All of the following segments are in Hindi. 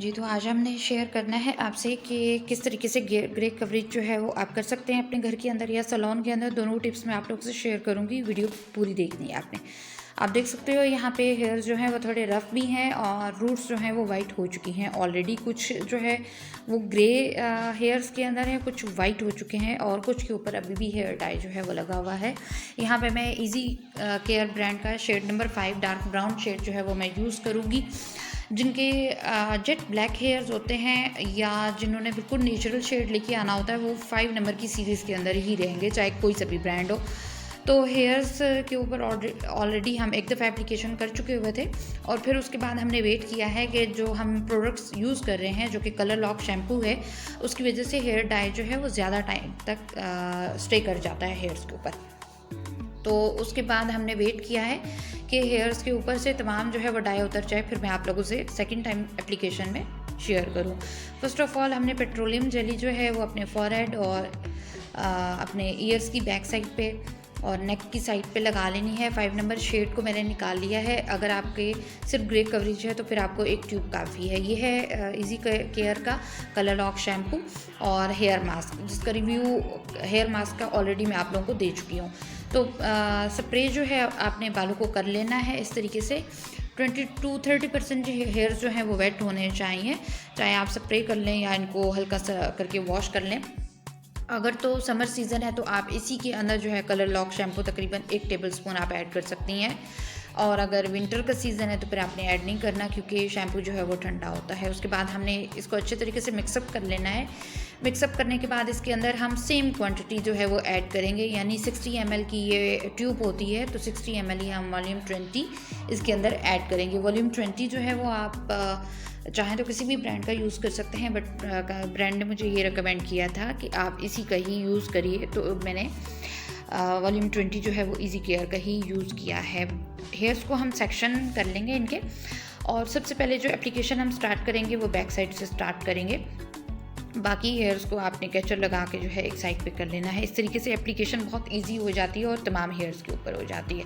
जी, तो आज हमने शेयर करना है आपसे कि किस तरीके से ग्रे कवरेज जो है वो आप कर सकते हैं अपने घर के अंदर या सैलून के अंदर। दोनों टिप्स मैं आप लोगों से शेयर करूँगी, वीडियो पूरी देखनी है आपने। आप देख सकते हो यहाँ पे हेयर्स जो हैं वो थोड़े रफ़ भी हैं और रूट्स जो हैं वो वाइट हो चुकी हैं ऑलरेडी। कुछ जो है वो ग्रे हेयर्स के अंदर है, कुछ वाइट हो चुके हैं और कुछ के ऊपर अभी भी हेयर डाई जो है वो लगा हुआ है। यहाँ पे मैं इजी केयर ब्रांड का shade number 5 dark brown shade जो है वो मैं यूज़ करूँगी। जिनके जेट ब्लैक हेयर्स होते हैं या जिन्होंने बिल्कुल नेचुरल शेड लेके आना होता है, वो 5 नंबर की सीरीज़ के अंदर ही रहेंगे, चाहे कोई सा भी ब्रांड हो। तो हेयर्स के ऊपर ऑलरेडी हम एक दफ़ा एप्लीकेशन कर चुके हुए थे और फिर उसके बाद हमने वेट किया है कि जो हम प्रोडक्ट्स यूज़ कर रहे हैं, जो कि कलर लॉक शैम्पू है, उसकी वजह से हेयर डाई जो है वो ज़्यादा टाइम तक स्टे कर जाता है हेयर्स के ऊपर। तो उसके बाद हमने वेट किया है कि हेयर्स के ऊपर से तमाम जो है वो डाई उतर जाए, फिर मैं आप लोगों से सेकंड टाइम एप्लीकेशन में शेयर करूं। फर्स्ट ऑफ ऑल हमने पेट्रोलियम जेली जो है वो अपने फॉरहेड और अपने ईयर्स की बैक साइड पे और नेक की साइड पे लगा लेनी है। 5 नंबर शेड को मैंने निकाल लिया है। अगर आपके सिर्फ ग्रे कवरेज है तो फिर आपको एक ट्यूब काफ़ी है। ये है इजी केयर का कलर लॉक शैम्पू और हेयर मास्क, जिसका रिव्यू हेयर मास्क का ऑलरेडी मैं आप लोगों को दे चुकी हूँ। तो स्प्रे जो है आपने बालों को कर लेना है इस तरीके से। 20-30% जो हेयर जो हैं वो वेट होने चाहिए, चाहे आप स्प्रे कर लें या इनको हल्का सा करके वॉश कर लें। अगर तो समर सीज़न है तो आप इसी के अंदर जो है कलर लॉक शैम्पू तकरीबन 1 टेबलस्पून आप ऐड कर सकती हैं। और अगर विंटर का सीज़न है तो फिर आपने ऐड नहीं करना, क्योंकि शैम्पू जो है वो ठंडा होता है। उसके बाद हमने इसको अच्छे तरीके से मिक्सअप कर लेना है। मिक्सअप करने के बाद इसके अंदर हम सेम क्वांटिटी जो है वो ऐड करेंगे, यानी 60 ml की ये ट्यूब होती है तो 60 ml ही हम वॉल्यूम 20 इसके अंदर ऐड करेंगे। वॉल्यूम 20 जो है वो आप चाहें तो किसी भी ब्रांड का यूज़ कर सकते हैं, बट ब्रांड ने मुझे ये रिकमेंड किया था कि आप इसी का ही यूज़ करिए, तो मैंने वॉल्यूम 20 जो है वो इजी केयर का ही यूज़ किया है। हेयर्स को हम सेक्शन कर लेंगे इनके, और सबसे पहले जो एप्लीकेशन हम स्टार्ट करेंगे वो बैक साइड से स्टार्ट करेंगे। बाकी हेयर्स को आपने कैचर लगा के जो है एक साइड पे कर लेना है। इस तरीके से एप्लीकेशन बहुत इजी हो जाती है और तमाम हेयर्स के ऊपर हो जाती है।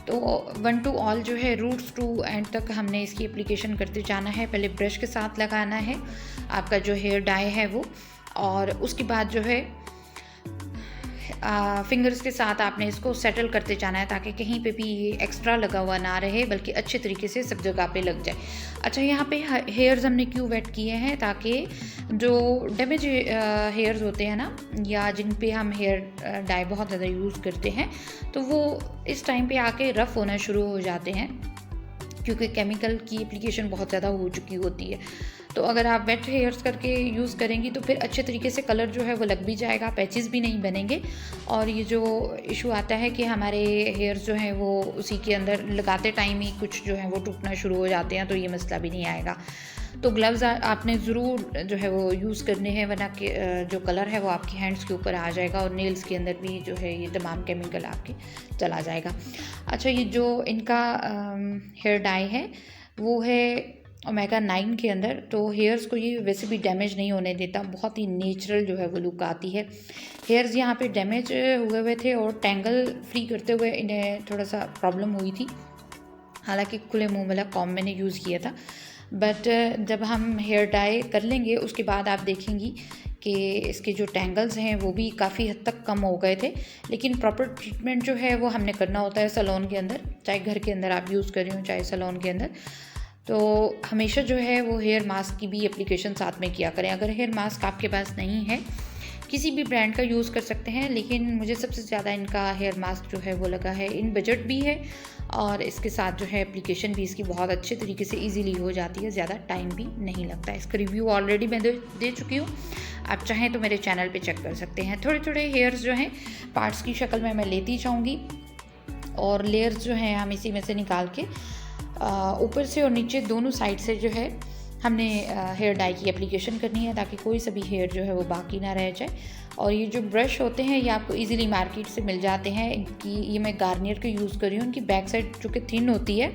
तो 1 टू ऑल जो है रूट्स टू एंड तक हमने इसकी एप्लीकेशन करते जाना है। पहले ब्रश के साथ लगाना है आपका जो हेयर डाई है वो, और उसके बाद जो है फिंगर्स के साथ आपने इसको सेटल करते जाना है, ताकि कहीं पे भी ये एक्स्ट्रा लगा हुआ ना रहे, बल्कि अच्छे तरीके से सब जगह पे लग जाए। अच्छा, यहाँ पे हेयर्स हमने क्यों वेट किए हैं, ताकि जो डैमेज हेयर्स होते हैं ना, या जिन पे हम हेयर डाई बहुत ज़्यादा यूज़ करते हैं, तो वो इस टाइम पे आके रफ़ होना शुरू हो जाते हैं, क्योंकि केमिकल की एप्लीकेशन बहुत ज़्यादा हो चुकी होती है। तो अगर आप वेट हेयर्स करके यूज़ करेंगी तो फिर अच्छे तरीके से कलर जो है वो लग भी जाएगा, पैचेस भी नहीं बनेंगे। और ये जो इशू आता है कि हमारे हेयर्स जो हैं वो उसी के अंदर लगाते टाइम ही कुछ जो है वो टूटना शुरू हो जाते हैं, तो ये मसला भी नहीं आएगा। तो ग्लव्स आपने ज़रूर जो है वो यूज़ करने हैं, वरना जो कलर है वो आपकी हैंड्स के ऊपर आ जाएगा और नेल्स के अंदर भी जो है ये तमाम केमिकल आपके चला जाएगा। अच्छा, ये जो इनका हेयर डाई है वो है ओमेगा 9 के अंदर, तो हेयर्स को ये वैसे भी डैमेज नहीं होने देता, बहुत ही नेचुरल जो है वो लुक आती है। हेयर्स यहाँ पे डैमेज हुए हुए थे और टैंगल फ्री करते हुए इन्हें थोड़ा सा प्रॉब्लम हुई थी। हालांकि खुले मुंह वाला कॉम मैंने यूज़ किया था, बट जब हम हेयर डाई कर लेंगे उसके बाद आप देखेंगी कि इसके जो टैंगल्स हैं वो भी काफ़ी हद तक कम हो गए थे। लेकिन प्रॉपर ट्रीटमेंट जो है वो हमने करना होता है सैलून के अंदर, चाहे घर के अंदर आप यूज़ कर रहे हो चाहे सैलून के अंदर। तो हमेशा जो है वो हेयर मास्क की भी एप्लीकेशन साथ में किया करें। अगर हेयर मास्क आपके पास नहीं है, किसी भी ब्रांड का यूज़ कर सकते हैं, लेकिन मुझे सबसे ज़्यादा इनका हेयर मास्क जो है वो लगा है। इन बजट भी है और इसके साथ जो है एप्लीकेशन भी इसकी बहुत अच्छे तरीके से इजीली हो जाती है, ज़्यादा टाइम भी नहीं लगता है। इसका रिव्यू ऑलरेडी मैं दे चुकी हूँ, आप चाहें तो मेरे चैनल पे चेक कर सकते हैं। थोड़े थोड़े हेयर्स जो हैं पार्ट्स की शक्ल में मैं लेती जाऊँगी, और लेयर्स जो हैं हम इसी में से निकाल के ऊपर से और नीचे दोनों साइड से जो है हमने हेयर डाई की एप्लीकेशन करनी है, ताकि कोई सा भी हेयर जो है वो बाकी ना रह जाए। और ये जो ब्रश होते हैं ये आपको इजीली मार्केट से मिल जाते हैं। इनकी ये मैं गार्नियर के यूज़ कर रही हूँ। उनकी बैक साइड जो कि थिन होती है,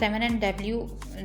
7NW